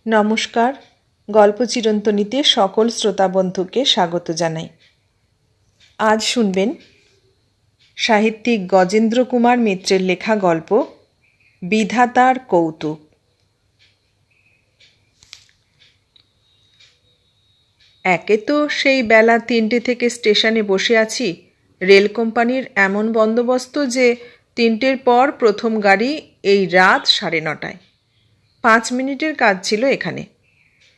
নমস্কার। গল্প চিরন্তনীতে সকল শ্রোতা বন্ধুকে স্বাগত জানাই। আজ শুনবেন সাহিত্যিক গজেন্দ্র কুমার মিত্রের লেখা গল্প বিধাতার কৌতুক। একে তো সেই বেলা 3টে থেকে স্টেশনে বসে আছি। রেল কোম্পানির এমন বন্দোবস্ত যে 3টের পর প্রথম গাড়ি এই রাত 9:30টায়। 5 মিনিটের কাজ ছিল এখানে,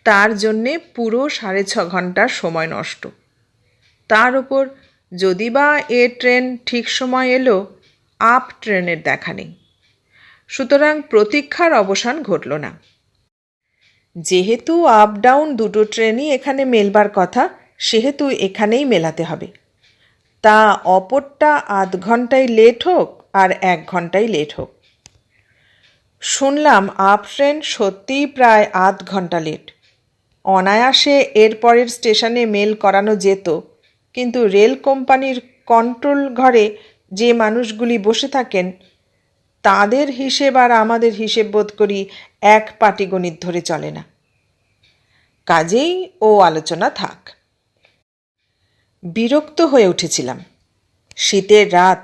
তার জন্যে পুরো 6.5 ঘন্টার সময় নষ্ট। তার ওপর যদি বা এ ট্রেন ঠিক সময় এলো, আপ ট্রেনের দেখা নেই। সুতরাং প্রতীক্ষার অবসান ঘটল না। যেহেতু আপ ডাউন দুটো ট্রেনই এখানে মেলবার কথা, সেহেতু এখানেই মেলাতে হবে। তা অপরটা আধ ঘন্টায় লেট হোক আর 1 ঘন্টায় লেট হোক। শুনলাম আপ ট্রেন সত্যিই প্রায় আধ ঘন্টা লেট। অনায়াসে এর পরের স্টেশনে মেল করানো যেত, কিন্তু রেল কোম্পানির কন্ট্রোল ঘরে যে মানুষগুলি বসে থাকেন, তাদের হিসেব আর আমাদের হিসেব বোধ করি এক পাটিগণিত ধরে চলে না। কাজেই ও আলোচনা থাক। বিরক্ত হয়ে উঠেছিলাম। শীতের রাত,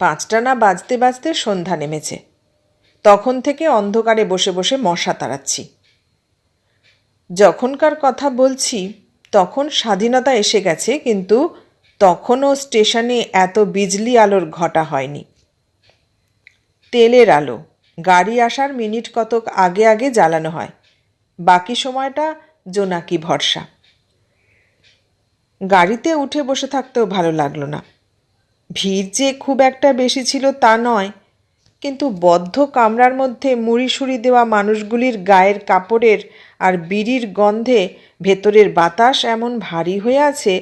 5টা না বাজতে বাজতে সন্ধ্যা নেমেছে। তখন থেকে অন্ধকারে বসে বসে মশা তাড়াচ্ছি। যখনকার কথা বলছি তখন স্বাধীনতা এসে গেছে, কিন্তু তখনও স্টেশনে এত বিজলি আলোর ঘটা হয়নি। তেলের আলো গাড়ি আসার মিনিট কতক আগে আগে জ্বালানো হয়, বাকি সময়টা জোনাকি ভরসা। গাড়িতে উঠে বসে থাকতেও ভালো লাগলো না। ভিড় যে খুব একটা বেশি ছিল তা নয়, কিন্তু বদ্ধ কামরার মধ্যে মুড়িসুড়ি দেওয়া মানুষগুলির গায়ের কাপড়ের আর বিড়ির গন্ধে ভেতরের বাতাস এমন ভারী হয়ে আছে,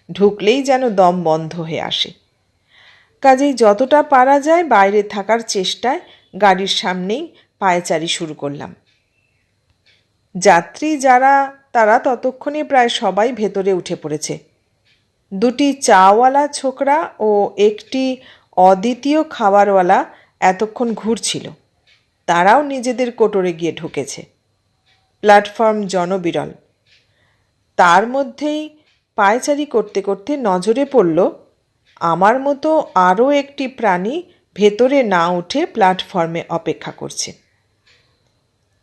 ঢুকলেই যেন দম বন্ধ হয়ে আসে। কাজেই যতটা পারা যায় বাইরে থাকার চেষ্টায় গাড়ির সামনেই পায়চারি শুরু করলাম। যাত্রী যারা, তারা ততক্ষণে প্রায় সবাই ভেতরে উঠে পড়েছে। 2টি চাওয়ালা ছোকরা ও একটি অদ্বিতীয় খাবারওয়ালা এতক্ষণ ঘুরছিল। তারাও নিজেদের কোটরে গিয়ে ঢুকেছে। প্ল্যাটফর্ম জনবিরল। তার মধ্যেই পায়চারি করতে করতে নজরে পড়ল আমার মতো আরও একটি প্রাণী ভেতরে না উঠে প্ল্যাটফর্মে অপেক্ষা করছে।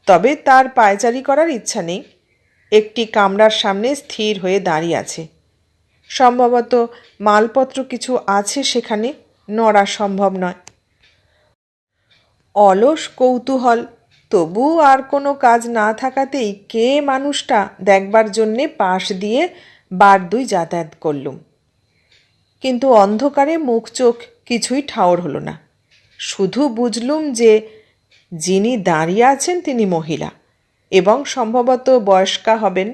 তবে তার পায়চারি করার ইচ্ছা নেই। একটি কামরার সামনে স্থির হয়ে দাঁড়িয়ে আছে। সম্ভবত মালপত্র কিছু আছে সেখানে, নড়া সম্ভব নয়। অলস কৌতূহল, তবু আর কোনো কাজ না থাকাতেই কে মানুষটা দেখবার জন্যে পাশ দিয়ে বার 2 যাতায়াত করলুম। কিন্তু অন্ধকারে মুখ চোখ কিছুই ঠাওর হলো না। শুধু বুঝলুম যে যিনি দাঁড়িয়ে আছেন তিনি মহিলা, এবং সম্ভবত বয়স্কা হবেন,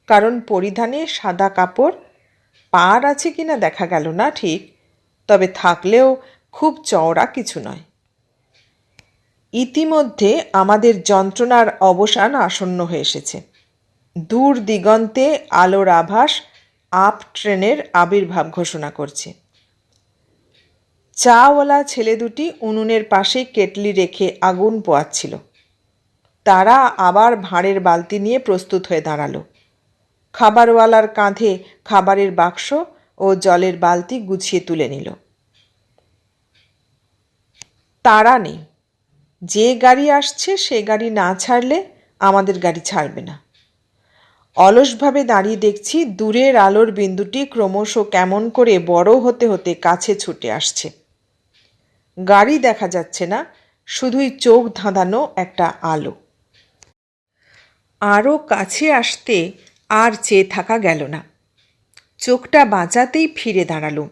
কারণ পরিধানে সাদা কাপড়। পাড় আছে কিনা দেখা গেল না ঠিক, তবে থাকলেও খুব চওড়া কিছু নয়। ইতিমধ্যে আমাদের যন্ত্রণার অবসান আসন্ন হয়ে এসেছে। দূর দিগন্তে আলোর আভাস আপ ট্রেনের আবির্ভাব ঘোষণা করছে। চাওয়ালা ছেলে দুটি উনুনের পাশে কেটলি রেখে আগুন পোয়াচ্ছিল। তারা আবার ভাঁড়ের বালতি নিয়ে প্রস্তুত হয়ে দাঁড়ালো। খাবারওয়ালার কাঁধে খাবারের বাক্স ও জলের বালতি গুছিয়ে তুলে নিল। তারা নেই। যে গাড়ি আসছে সে গাড়ি না ছাড়লে আমাদের গাড়ি ছাড়বে না। অলসভাবে দাঁড়িয়ে দেখছি দূরের আলোর বিন্দুটি ক্রমশ কেমন করে বড় হতে হতে কাছে ছুটে আসছে। গাড়ি দেখা যাচ্ছে না, শুধুই চোখ ধাঁধানো একটা আলো। আরও কাছে আসতে আর চেয়ে থাকা গেল না। চোখটা বাঁচাতেই ফিরে দাঁড়ালুম,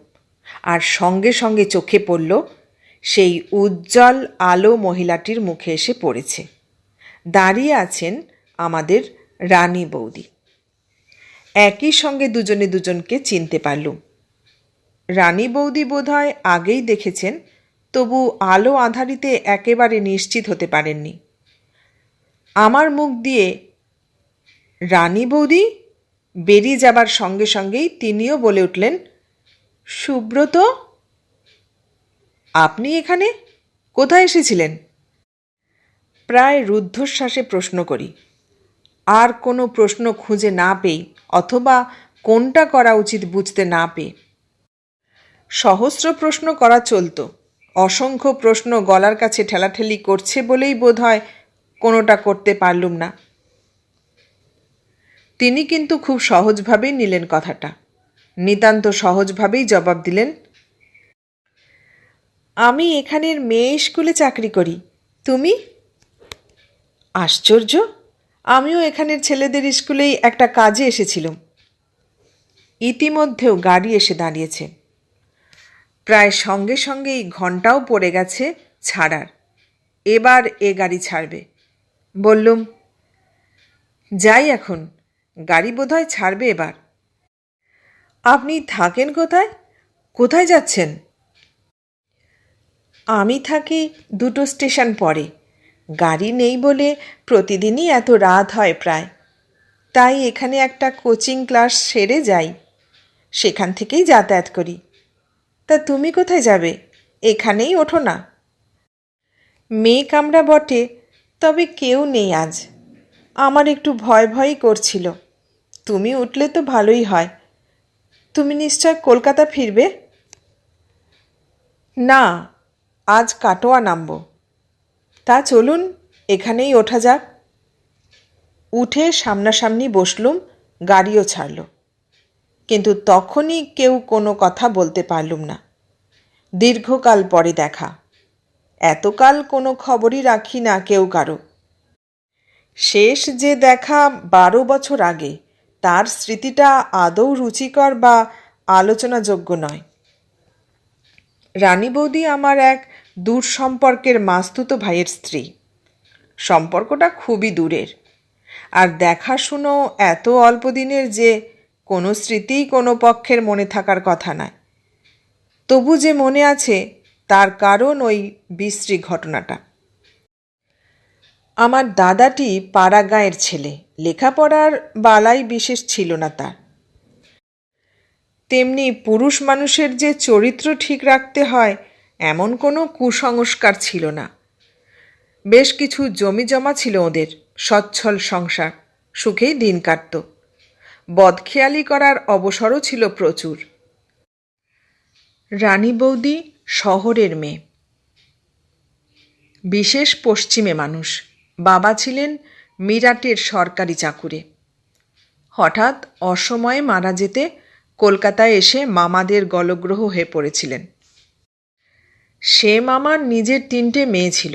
আর সঙ্গে সঙ্গে চোখে পড়ল সেই উজ্জ্বল আলো মহিলাটির মুখে এসে পড়েছে। দাঁড়িয়ে আছেন আমাদের রানী বৌদি। একই সঙ্গে দুজনে দুজনকে চিনতে পারলুম। রানী বৌদি বোধহয় আগেই দেখেছেন, তবু আলো আঁধারিতে একেবারে নিশ্চিত হতে পারেননি। আমার মুখ দিয়ে রানী বৌদি বেরিয়ে যাবার সঙ্গে সঙ্গেই তিনিও বলে উঠলেন, সুব্রত, আপনি এখানে কোথায় এসেছিলেন? প্রায় রুদ্ধশ্বাসে প্রশ্ন করি। আর কোনো প্রশ্ন খুঁজে না পেয়ে অথবা কোনটা করা উচিত বুঝতে না পেয়ে। সহস্র প্রশ্ন করা চলত, অসংখ্য প্রশ্ন গলার কাছে ঠেলাঠেলি করছে বলেই বোধহয় কোনোটা করতে পারলুম না। তিনি কিন্তু খুব সহজভাবেই নিলেন কথাটা, নিতান্ত সহজভাবেই জবাব দিলেন, আমি এখানের মেয়ে স্কুলে চাকরি করি, তুমি? আশ্চর্য, আমিও এখানের ছেলেদের স্কুলেই একটা কাজে এসেছিলাম। ইতিমধ্যেও গাড়ি এসে দাঁড়িয়েছে, প্রায় সঙ্গে সঙ্গেই ঘণ্টাও পড়ে গেছে ছাড়ার। এবার এ গাড়ি ছাড়বে। বললুম, যাই এখন, গাড়ি বোধহয় ছাড়বে এবার। আপনি থাকেন কোথায়? কোথায় যাচ্ছেন? আমি থাকি 2 স্টেশন পরে। গাড়ি নেই বলে প্রতিদিনই এত রাত হয় প্রায়, তাই এখানে একটা কোচিং ক্লাস সেরে যাই, সেখান থেকেই যাতায়াত করি। তা তুমি কোথায় যাবে? এখানেই ওঠো না? মেয়ে কামরা বটে, তবে কেউ নেই আজ। আমার একটু ভয় ভয়ই করছিল। তুমি উঠলে তো ভালোই হয়। তুমি নিশ্চয় কলকাতা ফিরবে? না, আজ কাটোয়া নামব। তা চলুন, এখানেই ওঠা যাক। উঠে সামনাসামনি বসলুম, গাড়িও ছাড়ল। কিন্তু তখনই কেউ কোনো কথা বলতে পারলুম না। দীর্ঘকাল পরে দেখা, এতকাল কোনো খবরই রাখি না কেউ কারো। শেষ যে দেখা 12 বছর আগে, তার স্মৃতিটা আদৌ রুচিকর বা আলোচনাযোগ্য নয়। রানী বৌদি আমার এক দূর সম্পর্কের মাস্তুতো ভাইয়ের স্ত্রী। সম্পর্কটা খুবই দূরের, আর দেখাশুনো এত অল্প দিনের যে কোনো স্মৃতিই কোনো পক্ষের মনে থাকার কথা নয়। তবু যে মনে আছে তার কারণ ওই বিশ্রী ঘটনাটা। আমার দাদাটি পাড়া গাঁয়ের ছেলে, লেখাপড়ার বালাই বিশেষ ছিল না তার। তেমনি পুরুষ মানুষের যে চরিত্র ঠিক রাখতে হয় এমন কোনো কুসংস্কার ছিল না। বেশ কিছু জমি জমা ছিল ওদের, সচ্ছল সংসার, সুখেই দিন কাটত। বদখেয়ালি করার অবসরও ছিল প্রচুর। রানী বৌদি শহরের মেয়ে, বিশেষ পশ্চিমে মানুষ। বাবা ছিলেন মিরাটের সরকারি চাকুরে। হঠাৎ অসময়ে মারা যেতে কলকাতায় এসে মামাদের গলগ্রহ হয়ে পড়েছিলেন। সে মামার নিজের 3টে মেয়ে ছিল,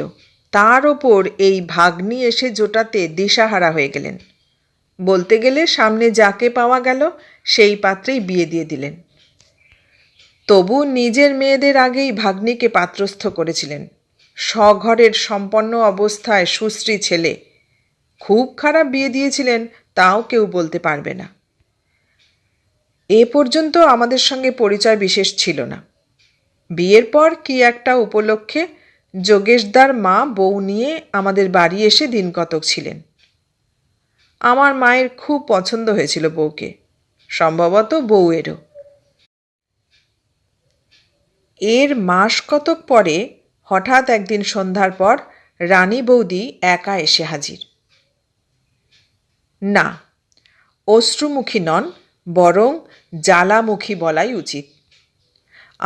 তার ওপর এই ভাগ্নি এসে জোটাতে দিশাহারা হয়ে গেলেন। বলতে গেলে সামনে যাকে পাওয়া গেল সেই পাত্রেই বিয়ে দিয়ে দিলেন। তবু নিজের মেয়েদের আগেই ভাগ্নিকে পাত্রস্থ করেছিলেন। স্বঘরের সম্পন্ন অবস্থায় সুশ্রী ছেলে, খুব খারাপ বিয়ে দিয়েছিলেন তাও কেউ বলতে পারবে না। এ পর্যন্ত আমাদের সঙ্গে পরিচয় বিশেষ ছিল না। বিয়ের পর কি একটা উপলক্ষে যোগেশদার মা বউ নিয়ে আমাদের বাড়ি এসে দিন কতক ছিলেন। আমার মায়ের খুব পছন্দ হয়েছিল বউকে, সম্ভবত বউয়েরও। এর মাস কতক পরে হঠাৎ একদিন সন্ধ্যার পর রানী বৌদি একা এসে হাজির। না, অশ্রুমুখী নন, বরং জ্বালামুখী বলাই উচিত।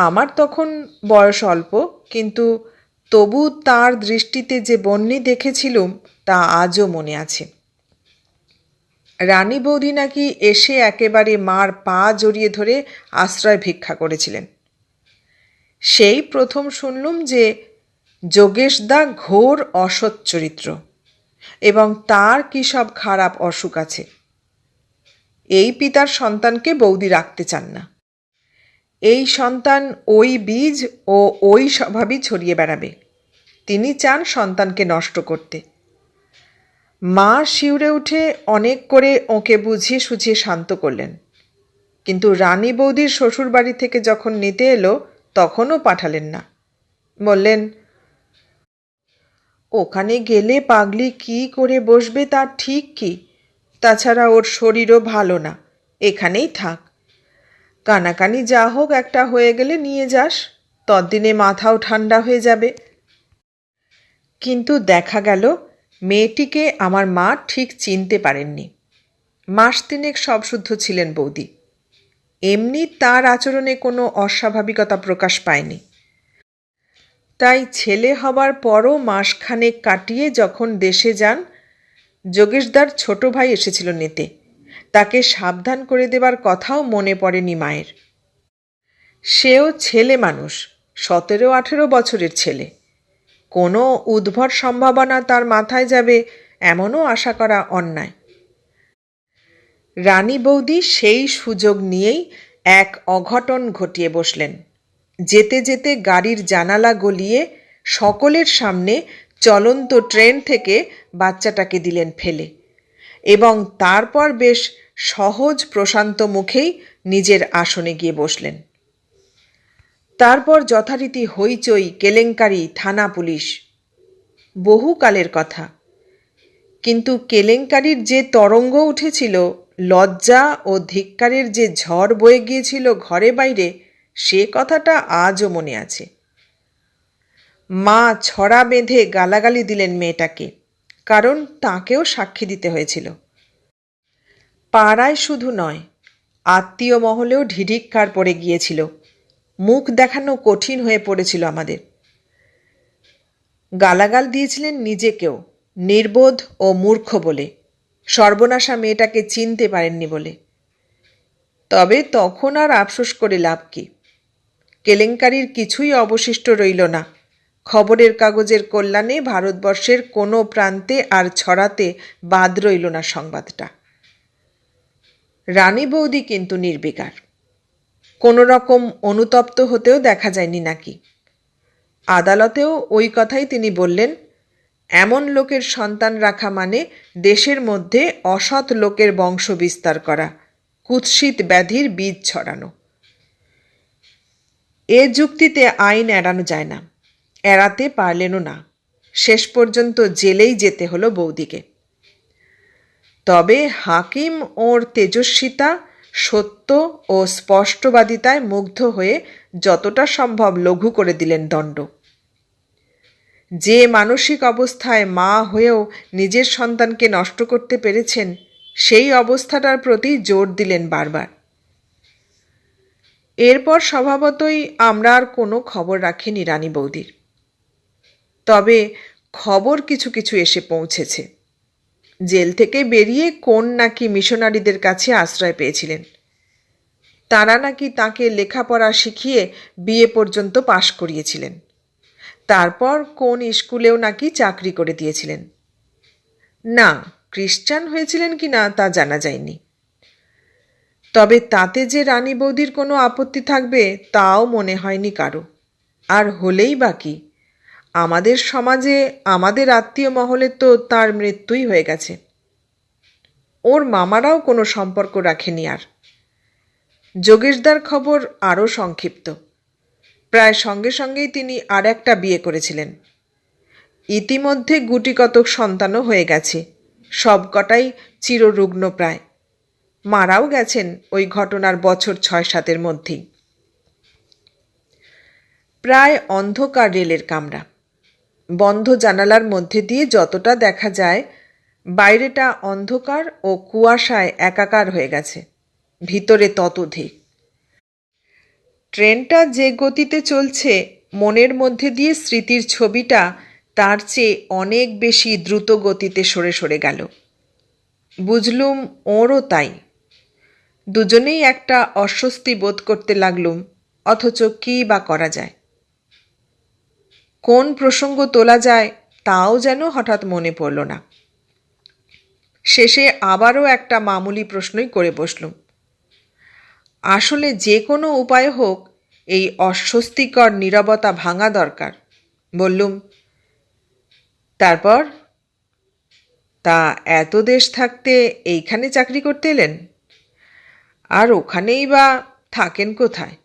আমার তখন বয়স অল্প, কিন্তু তবু তার দৃষ্টিতে যে বন্যি দেখেছিলুম তা আজও মনে আছে। রানী বৌদি নাকি এসে একেবারে মার পা জড়িয়ে ধরে আশ্রয় ভিক্ষা করেছিলেন। সেই প্রথম শুনলুম যে যোগেশদা ঘোর অসৎ চরিত্র এবং তার কী সব খারাপ অসুখ আছে। এই পিতার সন্তানকে বৌদি রাখতে চান না। এই সন্তান ওই বীজ ও ওই স্বভাবই ছড়িয়ে বেড়াবে। তিনি চান সন্তানকে নষ্ট করতে। মা শিউরে উঠে অনেক করে ওকে বুঝিয়ে সুঝিয়ে শান্ত করলেন, কিন্তু রানী বৌদির শ্বশুর বাড়ি থেকে যখন নিতে এলো তখনও পাঠালেন না। বললেন, ওখানে গেলে পাগলি কি করে বসবে তার ঠিক কি? তাছাড়া ওর শরীরও ভালো না, এখানেই থাক। কানাকানি যা হোক একটা হয়ে গেলে নিয়ে যাস, ততদিনে মাথাও ঠান্ডা হয়ে যাবে। কিন্তু দেখা গেল মেয়েটিকে আমার মা ঠিক চিনতে পারেননি। মাস তিনেক সবশুদ্ধ ছিলেন বৌদি। এমনি তার আচরণে কোনো অস্বাভাবিকতা প্রকাশ পায়নি। তাই ছেলে হবার পরও মাসখানেক কাটিয়ে যখন দেশে যান, যোগেশদার ছোট ভাই এসেছিল নেতে। তাকে সাবধান করে দেবার কথাও মনে পড়েনি মায়ের। সেও ছেলে মানুষ, 17-18 বছরের ছেলে। কোনো উদ্ভট সম্ভাবনা তার মাথায় যাবে এমনও আশা করা অন্যায়। রানী বৌদি সেই সুযোগ নিয়েই এক অঘটন ঘটিয়ে বসলেন। যেতে যেতে গাড়ির জানালা গলিয়ে সকলের সামনে চলন্ত ট্রেন থেকে বাচ্চাটাকে দিলেন ফেলে, এবং তারপর বেশ সহজ প্রশান্ত মুখেই নিজের আসনে গিয়ে বসলেন। তারপর যথারীতি হইচই, কেলেঙ্কারি, থানা পুলিশ। বহুকালের কথা, কিন্তু কেলেঙ্কারির যে তরঙ্গ উঠেছিল, লজ্জা ও ধিক্কারের যে ঝড় বয়ে গিয়েছিল ঘরে বাইরে, সে কথাটা আজও মনে আছে। মা ছড়া বেঁধে গালাগালি দিলেন মেয়েটাকে, কারণ তাকেও সাক্ষী দিতে হয়েছিল। পাড়ায় শুধু নয়, আত্মীয় মহলেও ঢিঢিক্কার পড়ে গিয়েছিল। মুখ দেখানো কঠিন হয়ে পড়েছিল আমাদের। গালাগাল দিয়েছিলেন নিজেকেও, নির্বোধ ও মূর্খ বলে, সর্বনাশা মেয়েটাকে চিনতে পারেননি বলে। তবে তখন আর আফসোস করে লাভ কি? কেলেঙ্কারির কিছুই অবশিষ্ট রইল না। খবরের কাগজের কল্যাণে ভারতবর্ষের কোনো প্রান্তে আর ছড়াতে বাদ রইল না সংবাদটা। রানী বৌদি কিন্তু নির্বিকার। কোনো রকম অনুতপ্ত হতেও দেখা যায়নি নাকি। আদালতেও ওই কথাই তিনি বললেন, এমন লোকের সন্তান রাখা মানে দেশের মধ্যে অসৎ লোকের বংশ বিস্তার করা, কুৎসিত ব্যাধির বীজ ছড়ানো। এ যুক্তিতে আইন এড়ানো যায় না, এড়াতে পারলেনও না। শেষ পর্যন্ত জেলেই যেতে হলো বৌদিকে। তবে হাকিম ওর তেজস্বিতা, সত্য ও স্পষ্টবাদিতায় মুগ্ধ হয়ে যতটা সম্ভব লঘু করে দিলেন দণ্ড। যে মানসিক অবস্থায় মা হয়েও নিজের সন্তানকে নষ্ট করতে পেরেছেন, সেই অবস্থাটার প্রতি জোর দিলেন বারবার। এরপর স্বভাবতই আমরা আর কোনো খবর রাখিনি রানী বৌদির। তবে খবর কিছু কিছু এসে পৌঁছেছে। জেল থেকে বেরিয়ে কোন নাকি মিশনারিদের কাছে আশ্রয় পেয়েছিলেন। তারা নাকি তাকে লেখাপড়া শিখিয়ে বিয়ে পর্যন্ত পাশ করিয়েছিলেন। তারপর কোন স্কুলেও নাকি চাকরি করে দিয়েছিলেন। না, খ্রিস্টান হয়েছিলেন কি না তা জানা যায়নি। তবে তাতে যে রানী বৌদির কোনো আপত্তি থাকবে তাও মনে হয়নি কারো। আর হলেই বা কি, আমাদের সমাজে, আমাদের আত্মীয় মহলে তো তার মৃত্যুই হয়ে গেছে। ওর মামারাও কোনো সম্পর্ক রাখেনি আর। যোগেশদার খবর আরও সংক্ষিপ্ত। প্রায় সঙ্গে সঙ্গেই তিনি আর একটা বিয়ে করেছিলেন। ইতিমধ্যে গুটিকতক সন্তানও হয়ে গেছে, সবকটাই চিররুগ্ন প্রায়। মারাও গেছেন ওই ঘটনার বছর 6-7 মধ্যেই। প্রায় অন্ধকার রেলের কামরা। বন্ধ জানালার মধ্যে দিয়ে যতটা দেখা যায়, বাইরেটা অন্ধকার ও কুয়াশায় একাকার হয়ে গেছে, ভিতরে ততোধিক। ট্রেনটা যে গতিতে চলছে, মনের মধ্যে দিয়ে স্মৃতির ছবিটা তার চেয়ে অনেক বেশি দ্রুত গতিতে সরে সরে গেল। বুঝলুম ওরও তাই। দুজনেই একটা অস্বস্তি বোধ করতে লাগলুম, অথচ কী বা করা যায়। কোন প্রসঙ্গ তোলা যায় তাও যেন হঠাৎ মনে পড়ল না। শেষে আবারও একটা মামুলি প্রশ্নই করে বসলুম। আসলে যে কোনো উপায় হোক এই অস্বস্তিকর নীরবতা ভাঙা দরকার। বললুম, তারপর তা এত দেশ থাকতে এইখানে চাকরি করতে এলেন? আর ওখানেই বা থাকেন কোথায়?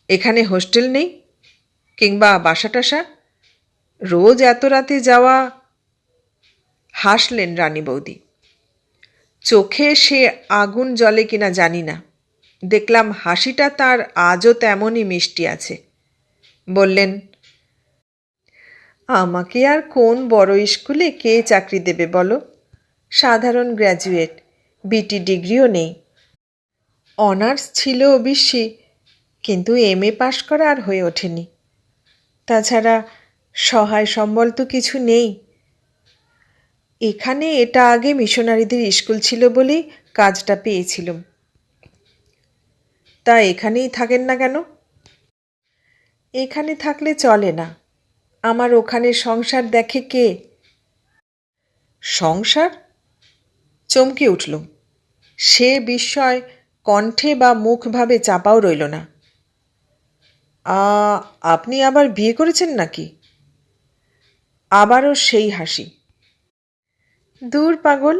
এখানে হোস্টেল নেই কিংবা বাসা টাসা? রোজ এত রাতে যাওয়া? হাসলেন রানী বৌদি। চোখে সে আগুন জ্বলে কিনা জানি না, দেখলাম হাসিটা তার আজও তেমনই মিষ্টি আছে। বললেন, আমাকে আর কোন বড় স্কুলে কে চাকরি দেবে বলো? সাধারণ গ্র্যাজুয়েট, বিটি ডিগ্রিও নেই। অনার্স ছিল অবশ্যই, কিন্তু এমএ পাশ করা আর হয়ে ওঠেনি। তাছাড়া সহায় সম্বল তো কিছু নেই। এখানে এটা আগে মিশনারিদের স্কুল ছিল বলেই কাজটা পেয়েছিলাম। তা এখানেই থাকেন না কেন? এখানে থাকলে চলে না। আমার ওখানে সংসার দেখে কে? সংসার? চমকে উঠলুম। সে বিস্ময় কণ্ঠে বা মুখভাবে চাপাও রইল না। আপনি আবার বিয়ে করেছেন নাকি? আবারও সেই হাসি। দূর পাগল,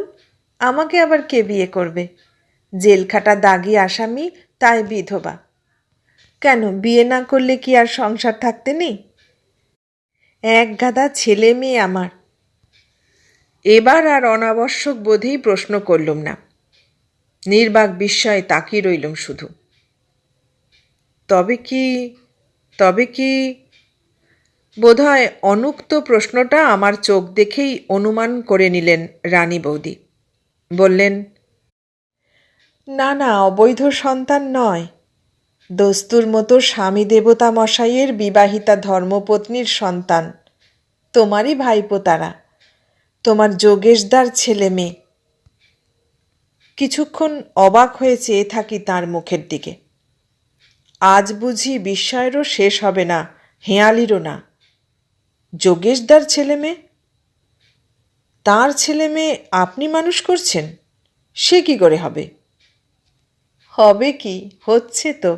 আমাকে আবার কে বিয়ে করবে? জেলখাটা দাগি আসামি, তাই বিধবা। কেন, বিয়ে না করলে কি আর সংসার থাকতে নেই? এক গাদা ছেলে মেয়ে আমার। এবার আর অনাবশ্যক বোধেই প্রশ্ন করলুম না। নির্বাক বিস্ময়ে তাকিয়ে রইলুম শুধু। তবে কি বোধহয় অনুক্ত প্রশ্নটা আমার চোখ দেখেই অনুমান করে নিলেন রানী বৌদি। বললেন, না, অবৈধ সন্তান নয়। দস্তুর মতো স্বামী দেবতা মশাইয়ের বিবাহিতা ধর্মপত্নীর সন্তান। তোমারই ভাইপো তারা, তোমার যোগেশদার ছেলে মেয়ে। কিছুক্ষণ অবাক হয়ে চেয়ে থাকি তার মুখের দিকে। আজ বুঝি বিস্ময়েরও শেষ হবে না, হেঁয়ালিরও না। যোগেশদার ছেলে মেয়ে? তাঁর ছেলে মেয়ে আপনি মানুষ করছেন? সে কি করে হবে? হবে কি, হচ্ছে তো।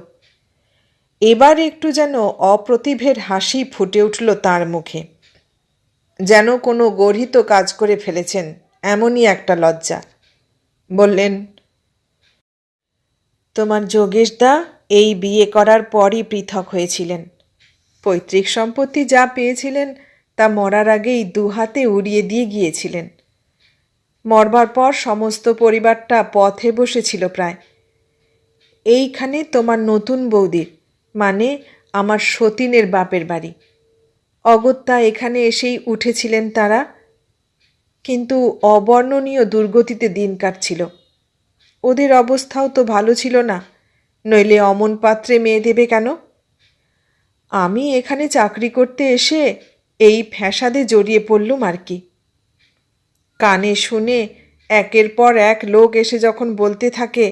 এবার একটু যেন অপ্রতিভের হাসি ফুটে উঠল তার মুখে, যেন কোনো গর্হিত কাজ করে ফেলেছেন এমনই একটা লজ্জা। বললেন, তোমার যোগেশদা এই বিয়ে করার পরই পৃথক হয়েছিলেন। পৈতৃক সম্পত্তি যা পেয়েছিলেন তা মরার আগেই দুহাতে উড়িয়ে দিয়ে গিয়েছিলেন। মরবার পর সমস্ত পরিবারটা পথে বসেছিল প্রায়। এইখানে তোমার নতুন বৌদির, মানে আমার সতীনের বাপের বাড়ি। অগত্যা এখানে এসেই উঠেছিলেন তারা, কিন্তু অবর্ণনীয় দুর্গতিতে দিন কাটছিল। ওদের অবস্থাও তো ভালো ছিল না, নইলে অমন পাত্রে মেয়ে দেবে কেন? আমি এখানে চাকরি করতে এসে এই ফ্যাসাদে জড়িয়ে পড়লুম আর কি। কানে শুনে একের পর এক লোক এসে যখন বলতে থাকে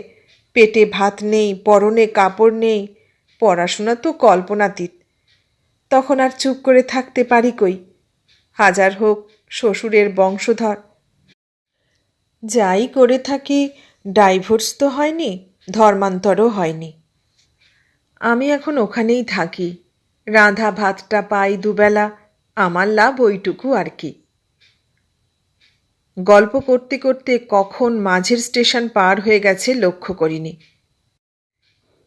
পেটে ভাত নেই, পরনে কাপড় নেই, পড়াশোনা তো কল্পনাতীত, তখন আর চুপ করে থাকতে পারি কই? হাজার হোক শ্বশুরের বংশধর। যাই করে থাকি, ডাইভোর্স তো হয়নি, ধর্মান্তরও হয়নি। আমি এখন ওখানেই থাকি, রাঁধা ভাতটা পাই দুবেলা, আমার লাভ ওইটুকু আর কি। গল্প করতে করতে কখন মাঝের স্টেশন পার হয়ে গেছে লক্ষ্য করিনি।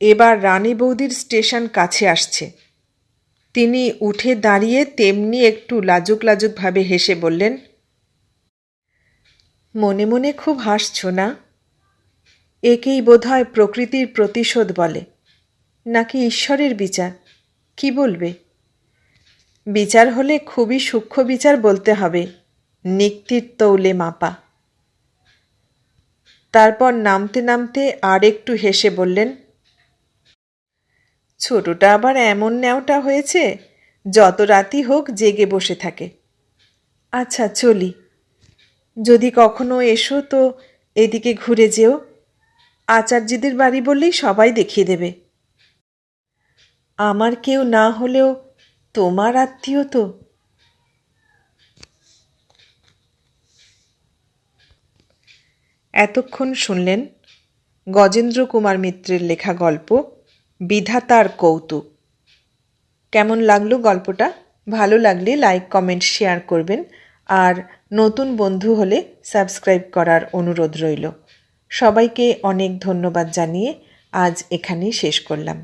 এবার রানী বৌদির স্টেশন কাছে আসছে। তিনি উঠে দাঁড়িয়ে তেমনি একটু লাজুক লাজুকভাবে হেসে বললেন, মনে মনে খুব হাসছ না? একেই বোধহয় প্রকৃতির প্রতিশোধ বলে, নাকি ঈশ্বরের বিচার, কি বলবে? বিচার হলে খুবই সূক্ষ্ম বিচার বলতে হবে, নিক্তির তৌলে মাপা। তারপর নামতে নামতে আর একটু হেসে বললেন, ছোটটা আবার এমন ন্যাওটা হয়েছে, যত রাতই হোক জেগে বসে থাকে। আচ্ছা চলি, যদি কখনো এসো তো এদিকে ঘুরে যেও। আচার্যদের বাড়ি বললেই সবাই দেখিয়ে দেবে। আমার কেউ না হলেও তোমার আত্মীয় তো। এতক্ষণ শুনলেন গজেন্দ্র কুমার মিত্রের লেখা গল্প বিধাতার কৌতুক। কেমন লাগলো গল্পটা? ভালো লাগলে লাইক, কমেন্ট, শেয়ার করবেন। আর নতুন বন্ধু হলে সাবস্ক্রাইব করার অনুরোধ রইল। সবাইকে অনেক ধন্যবাদ জানিয়ে আজ এখানেই শেষ করলাম।